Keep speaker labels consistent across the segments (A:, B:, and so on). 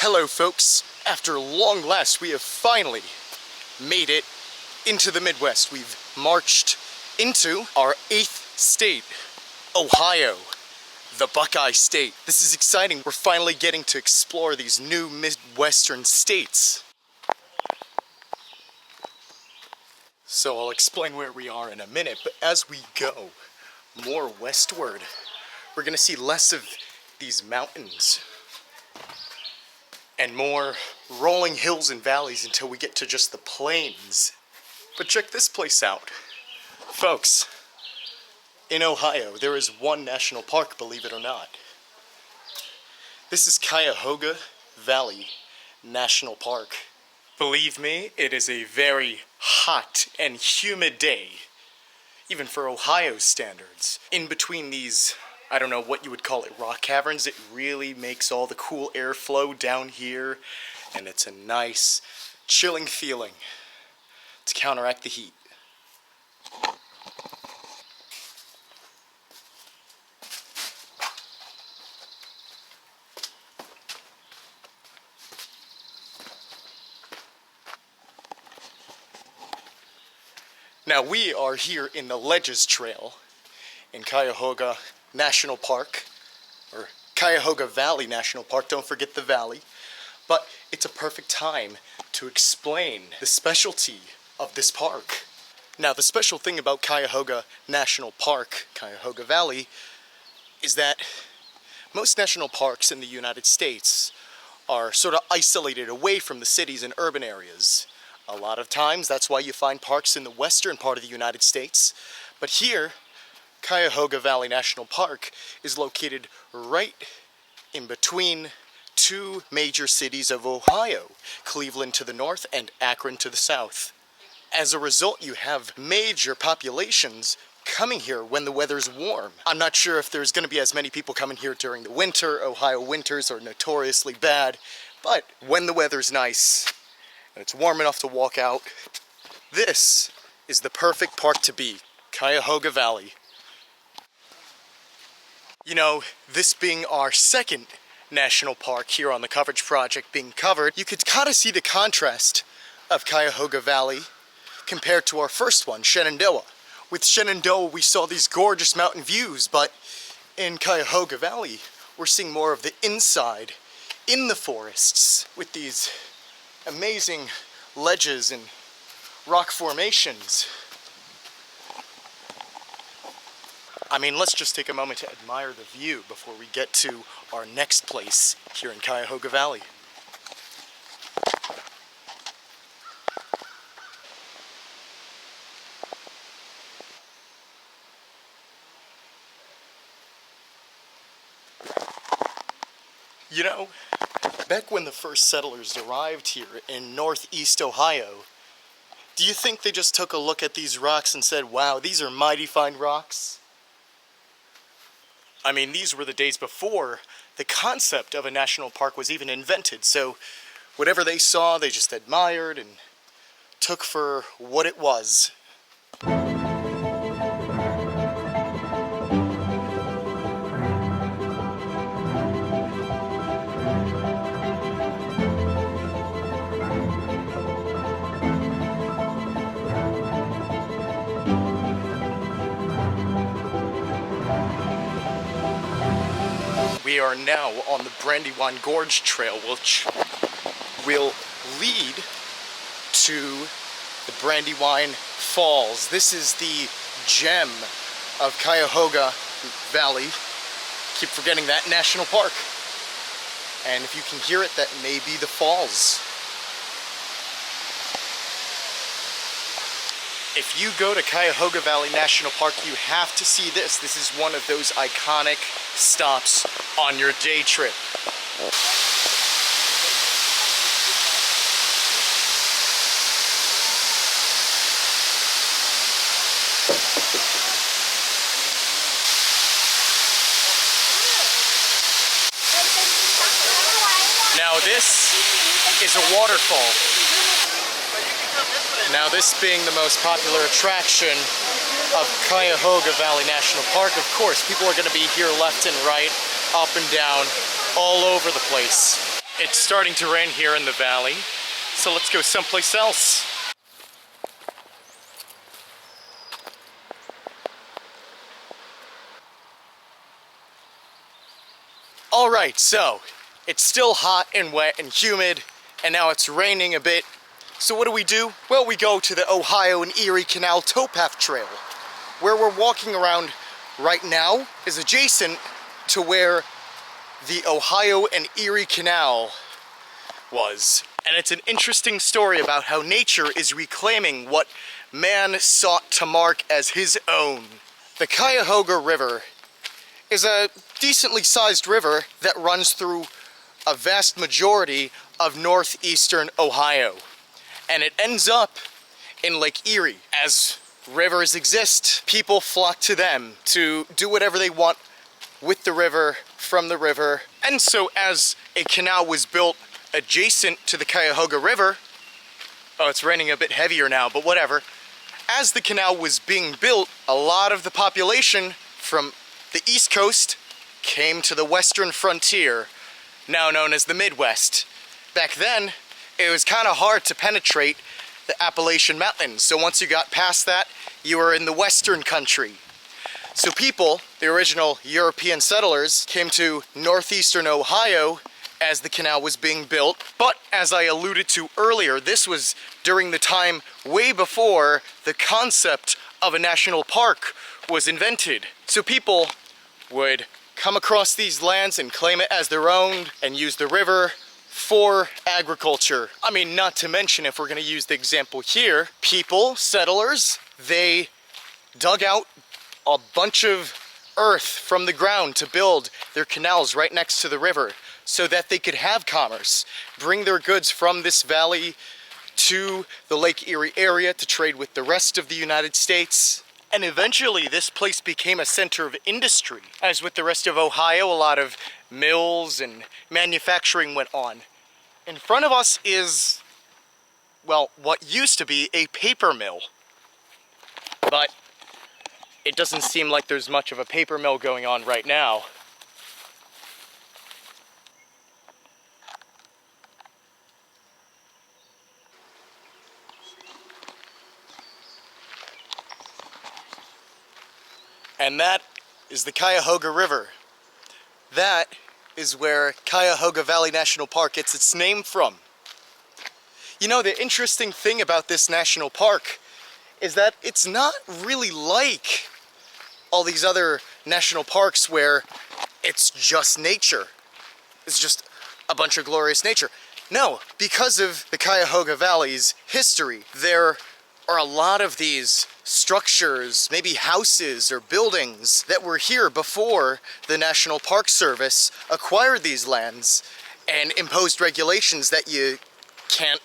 A: Hello folks, after long last we have finally made it into the Midwest. We've marched into our 8th state, Ohio, the Buckeye State. This is exciting. We're finally getting to explore these new Midwestern states. So I'll explain where we are in a minute, but as we go more westward, we're gonna see less of these mountains and more rolling hills and valleys until we get to just the plains. But check this place out. Folks, in Ohio, there is one national park, believe it or not. This is Cuyahoga Valley National Park. Believe me, it is a very hot and humid day, even for Ohio standards. In between these, I don't know what you would call it, rock caverns, it really makes all the cool air flow down here, and it's a nice, chilling feeling to counteract the heat. Now we are here in the Ledges Trail in Cuyahoga National Park, or Cuyahoga Valley National Park, don't forget the valley. But it's a perfect time to explain the specialty of this park. Now the special thing about Cuyahoga National Park, Cuyahoga Valley, is that most national parks in the United States are sort of isolated away from the cities and urban areas. A lot of times, that's why you find parks in the western part of the United States. But here, Cuyahoga Valley National Park is located right in between two major cities of Ohio, Cleveland to the north and Akron to the south. As a result, you have major populations coming here when the weather's warm. I'm not sure if there's going to be as many people coming here during the winter. Ohio winters are notoriously bad, but when the weather's nice, and it's warm enough to walk out, this is the perfect park to be, Cuyahoga Valley. You know, this being our second national park here on the coverage project being covered, you could kind of see the contrast of Cuyahoga Valley compared to our first one, Shenandoah. With Shenandoah, we saw these gorgeous mountain views, but in Cuyahoga Valley, we're seeing more of the inside, in the forests, with these amazing ledges and rock formations. I mean, let's just take a moment to admire the view before we get to our next place here in Cuyahoga Valley. You know, back when the first settlers arrived here in northeast Ohio, do you think they just took a look at these rocks and said, wow, these are mighty fine rocks? I mean, these were the days before the concept of a national park was even invented, so whatever they saw, they just admired and took for what it was. We are now on the Brandywine Gorge Trail, which will lead to the Brandywine Falls. This is the gem of Cuyahoga Valley. Keep forgetting that, National Park. And if you can hear it, that may be the falls. If you go to Cuyahoga Valley National Park, you have to see this. This is one of those iconic stops on your day trip. Now this is a waterfall. Now this being the most popular attraction of Cuyahoga Valley National Park, of course, people are going to be here left and right, up and down, all over the place. It's starting to rain here in the valley, so let's go someplace else. Alright, so it's still hot and wet and humid, and now it's raining a bit. So what do? Well, we go to the Ohio and Erie Canal Towpath Trail. Where we're walking around right now is adjacent to where the Ohio and Erie Canal was. And it's an interesting story about how nature is reclaiming what man sought to mark as his own. The Cuyahoga River is a decently sized river that runs through a vast majority of northeastern Ohio. And it ends up in Lake Erie. As rivers exist, people flock to them to do whatever they want with the river, from the river. And so as a canal was built adjacent to the Cuyahoga River, oh, it's raining a bit heavier now, but whatever. As the canal was being built, a lot of the population from the East Coast came to the western frontier, now known as the Midwest. Back then, it was kind of hard to penetrate the Appalachian Mountains, so once you got past that, you were in the western country. So people, the original European settlers, came to northeastern Ohio as the canal was being built. But as I alluded to earlier, this was during the time way before the concept of a national park was invented. So people would come across these lands and claim it as their own and use the river for agriculture. I mean, not to mention, if we're going to use the example here, people, settlers, they dug out a bunch of earth from the ground to build their canals right next to the river so that they could have commerce, bring their goods from this valley to the Lake Erie area to trade with the rest of the United States. And eventually this place became a center of industry. As with the rest of Ohio, a lot of mills and manufacturing went on. In front of us is, well, what used to be a paper mill. But it doesn't seem like there's much of a paper mill going on right now. And that is the Cuyahoga River. That is where Cuyahoga Valley National Park gets its name from. You know, the interesting thing about this national park is that it's not really like all these other national parks where it's just nature. It's just a bunch of glorious nature. No, because of the Cuyahoga Valley's history, there are a lot of these structures, maybe houses or buildings that were here before the National Park Service acquired these lands and imposed regulations that you can't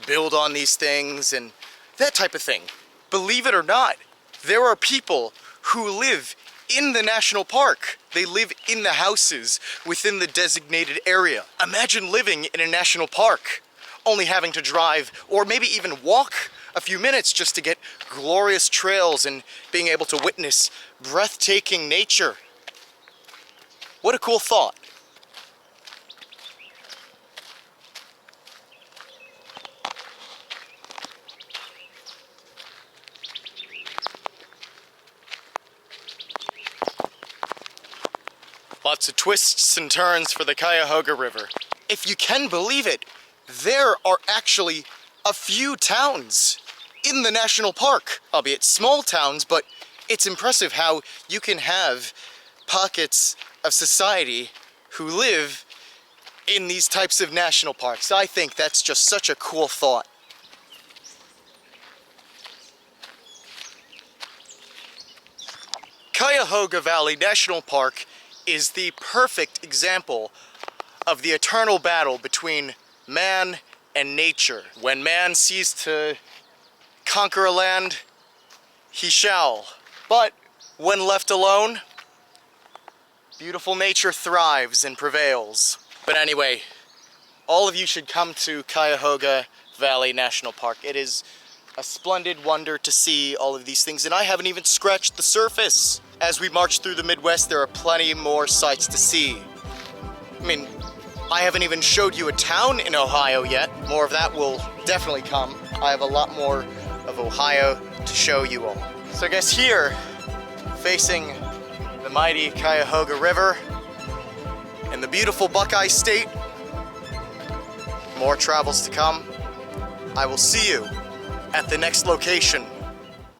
A: build on these things and that type of thing. Believe it or not, there are people who live in the national park. They live in the houses within the designated area. Imagine living in a national park, only having to drive or maybe even walk a few minutes just to get glorious trails and being able to witness breathtaking nature. What a cool thought. Lots of twists and turns for the Cuyahoga River. If you can believe it, there are actually a few towns in the national park, albeit small towns, but it's impressive how you can have pockets of society who live in these types of national parks. I think that's just such a cool thought. Cuyahoga Valley National Park is the perfect example of the eternal battle between man and nature. When man sees to conquer a land, he shall. But when left alone, beautiful nature thrives and prevails. But anyway, all of you should come to Cuyahoga Valley National Park. It is a splendid wonder to see all of these things, and I haven't even scratched the surface. As we march through the Midwest, there are plenty more sights to see. I mean, I haven't even showed you a town in Ohio yet. More of that will definitely come. I have a lot more of Ohio to show you all. So I guess here, facing the mighty Cuyahoga River and the beautiful Buckeye State, more travels to come. I will see you at the next location.